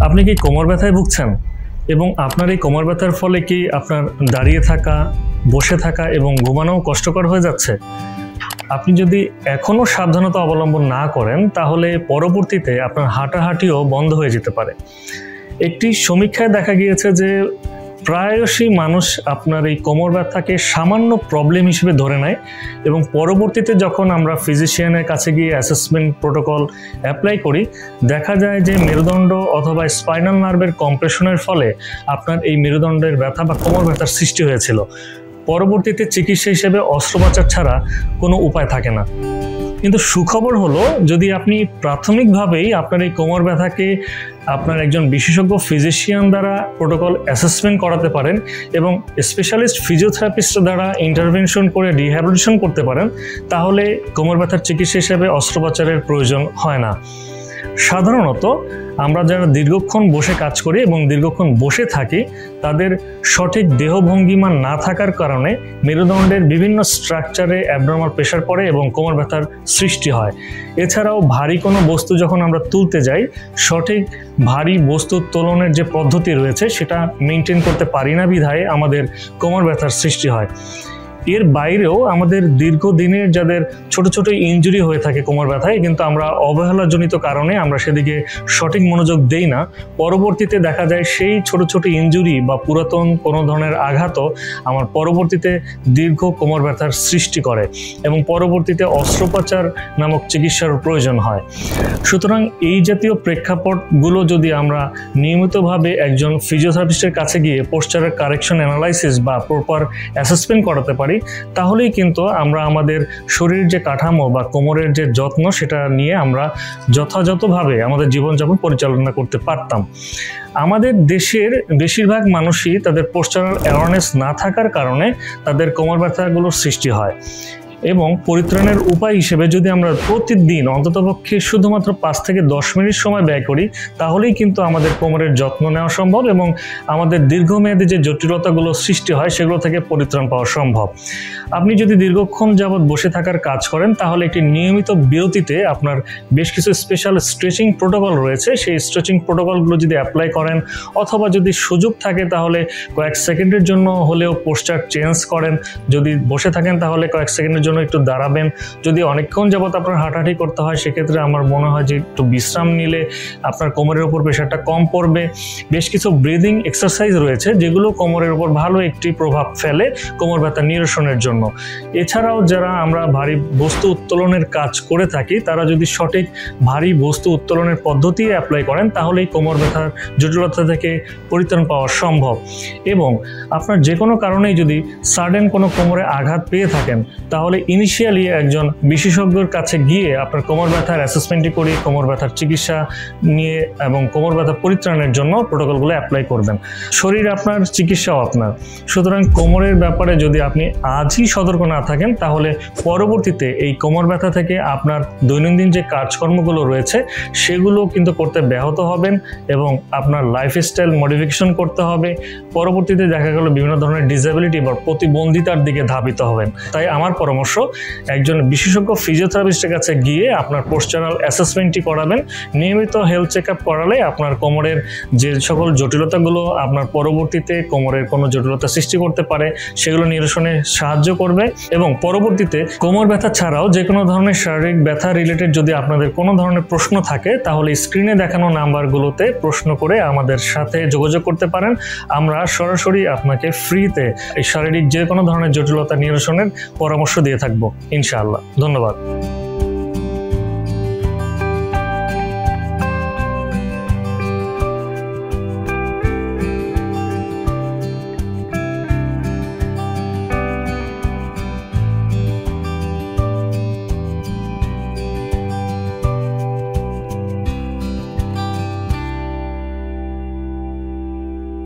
আপনি কি কোমর ব্যথায় ভুগছেন এবং আপনার এই কোমর ব্যথার ফলে কি আপনার দাঁড়িয়ে থাকা, বসে থাকা এবং ঘুমানোও কষ্টকর হয়ে যাচ্ছে? আপনি যদি এখনো সাবধানতা অবলম্বন না করেন তাহলে পরবর্তীতে আপনার হাঁটাহাঁটিও বন্ধ হয়ে যেতে পারে। একটি সমীক্ষায় দেখা গিয়েছে যে প্রায়শই মানুষ আপনার এই কোমর ব্যথাকে সামান্য প্রবলেম হিসেবে ধরে নেয় এবং পরবর্তীতে যখন আমরা ফিজিশিয়ানের কাছে গিয়ে অ্যাসেসমেন্ট প্রোটোকল অ্যাপ্লাই করি, দেখা যায় যে মেরুদণ্ড অথবা স্পাইনাল নার্ভের কম্প্রেশনের ফলে আপনার এই মেরুদণ্ডের ব্যথা বা কোমর ব্যথার সৃষ্টি হয়েছিল। পরবর্তীতে চিকিৎসা হিসেবে অস্ত্রোপচার ছাড়া কোনো উপায় থাকে না। কিন্তু সুখবর হলো, যদি আপনি প্রাথমিকভাবেই আপনার এই কোমর ব্যথাকে আপনার একজন বিশেষজ্ঞ ফিজিশিয়ান দ্বারা প্রোটোকল অ্যাসেসমেন্ট করাতে পারেন এবং স্পেশালিস্ট ফিজিওথেরাপিস্ট দ্বারা ইন্টারভেনশন করে রিহ্যাবিলিটেশন করতে পারেন, তাহলে কোমর ব্যথার চিকিৎসা হিসেবে অস্ত্রোপচারের প্রয়োজন হয় না। সাধারণত আমরা যারা দীর্ঘক্ষণ বসে কাজ করি এবং দীর্ঘক্ষণ বসে থাকি, তাদের সঠিক দেহভঙ্গিমা না থাকার কারণে মেরুদণ্ডের বিভিন্ন স্ট্রাকচারে অ্যাবনর্মাল প্রেশার পড়ে এবং কোমর ব্যথার সৃষ্টি হয়। এছাড়াও ভারী কোনো বস্তু যখন আমরা তুলতে যাই, সঠিক ভারী বস্তু উত্তোলনের যে পদ্ধতি রয়েছে সেটা মেনটেন করতে পারি না বিধায় আমাদের কোমর ব্যথার সৃষ্টি হয়। এর বাইরেও আমাদের দীর্ঘদিনের যাদের ছোট ছোট ইনজুরি হয়ে থাকে কোমর ব্যথায়, কিন্তু আমরা অবহেলাজনিত কারণে আমরা সেদিকে সঠিক মনোযোগ দেই না, পরবর্তীতে দেখা যায় সেই ছোট ছোট ইনজুরি বা পুরাতন কোনো ধরনের আঘাতও আমার পরবর্তীতে দীর্ঘ কোমর ব্যথার সৃষ্টি করে এবং পরবর্তীতে অস্ত্রোপচার নামক চিকিৎসার প্রয়োজন হয়। সুতরাং এই জাতীয় প্রেক্ষাপটগুলো যদি আমরা নিয়মিতভাবে একজন ফিজিওথেরাপিস্টের কাছে গিয়ে পোস্টারের কারেকশন অ্যানালাইসিস বা প্রপার অ্যাসেসমেন্ট করাতে পারি, তাহলেই কিন্তু আমরা আমাদের শরীরের যে কাঠামো বা কোমরের যে যত্ন সেটা নিয়ে আমরা যথাযথভাবে আমাদের জীবনযাপন পরিচালনা করতে পারতাম। আমাদের দেশের বেশিরভাগ মানুষই তাদের পোস্টারাল অ্যাওয়ারনেস না থাকার কারণে তাদের কোমর ব্যথাগুলোর সৃষ্টি হয় এবং পরিত্রাণের উপায় হিসেবে যদি আমরা প্রতিদিন অন্ততপক্ষে শুধুমাত্র 5 থেকে 10 মিনিট সময় ব্যয় করি, তাহলেই কিন্তু আমাদের কোমরের যত্ন নেওয়া সম্ভব এবং আমাদের দীর্ঘমেয়াদী যে জটিলতাগুলো সৃষ্টি হয় সেগুলো থেকে পরিত্রাণ পাওয়া সম্ভব। আপনি যদি দীর্ঘক্ষণ যাবৎ বসে থাকার কাজ করেন, তাহলে একটি নিয়মিত বিরতিতে আপনার বেশ কিছু স্পেশাল স্ট্রেচিং প্রোটোকল রয়েছে, সেই স্ট্রেচিং প্রোটোকলগুলো যদি অ্যাপ্লাই করেন অথবা যদি সুযোগ থাকে তাহলে কয়েক সেকেন্ডের জন্য হলেও পোস্টার চেঞ্জ করেন। যদি বসে থাকেন তাহলে কয়েক সেকেন্ডের জন্য একটু দাঁড়াবেন। যদি অনেকক্ষণ যাবত আপনার হাঁটাহাঁটি করতে হয়, সেক্ষেত্রে আমার মনে হয় যে একটু বিশ্রাম নিলে আপনার কোমরের উপর প্রেশারটা কম পড়বে। বেশ কিছু ব্রিদিং এক্সারসাইজ রয়েছে যেগুলো কোমরের উপর ভালো একটি প্রভাব ফেলে কোমর ব্যথা নিরসনের জন্য। এছাড়াও যারা আমরা ভারী বস্তু উত্তোলনের কাজ করে থাকি, তারা যদি সঠিক ভারী বস্তু উত্তোলনের পদ্ধতি অ্যাপ্লাই করেন, তাহলেই কোমর ব্যথার জটিলতা থেকে পরিত্রাণ পাওয়া সম্ভব। এবং আপনার যে কোনো কারণেই যদি সাডেন কোনো কোমরে আঘাত পেয়ে থাকেন, তাহলে ইনিশিয়ালি একজন বিশেষজ্ঞের কাছে গিয়ে আপনার কোমর ব্যথার অ্যাসেসমেন্টটি করি, কোমর ব্যথার চিকিৎসা নিয়ে এবং কোমর ব্যথা পরিত্রাণের জন্য প্রোটোকলগুলো অ্যাপ্লাই করবেন। শরীর আপনার, চিকিৎসাও আপনার। সুতরাং কোমরের ব্যাপারে যদি আপনি আজই সতর্ক না থাকেন, তাহলে পরবর্তীতে এই কোমর ব্যথা থেকে আপনার দৈনন্দিন যে কাজকর্মগুলো রয়েছে সেগুলো কিন্তু করতে ব্যাহত হবেন এবং আপনার লাইফস্টাইল মডিফিকেশন করতে হবে। পরবর্তীতে দেখা গেল বিভিন্ন ধরনের ডিসেবিলিটি বা প্রতিবন্ধিতার দিকে ধাবিত হবেন। তাই আমার পরামর্শ, একজন বিশেষজ্ঞ ফিজিওথেরাপিস্টের কাছে গিয়ে আপনার পোস্টারাল অ্যাসেসমেন্টটি করাবেন। নিয়মিত হেলথ চেক আপ করালে আপনার কোমরের যে সকল জটিলতাগুলো আপনার পরবর্তীতে কোমরের কোনো জটিলতা সৃষ্টি করতে পারে সেগুলো নিরসনে সাহায্য করবে এবং পরবর্তীতে কোমর ব্যথা ছাড়াও যে কোনো ধরনের শারীরিক ব্যথা রিলেটেড যদি আপনাদের কোনো ধরনের প্রশ্ন থাকে, তাহলে স্ক্রিনে দেখানো নাম্বারগুলোতে প্রশ্ন করে আমাদের সাথে যোগাযোগ করতে পারেন। আমরা সরাসরি আপনাকে ফ্রিতে এই শারীরিক যে কোনো ধরনের জটিলতা নিরসনের পরামর্শ দিয়ে থাকবো ইনশাআল্লাহ। ধন্যবাদ।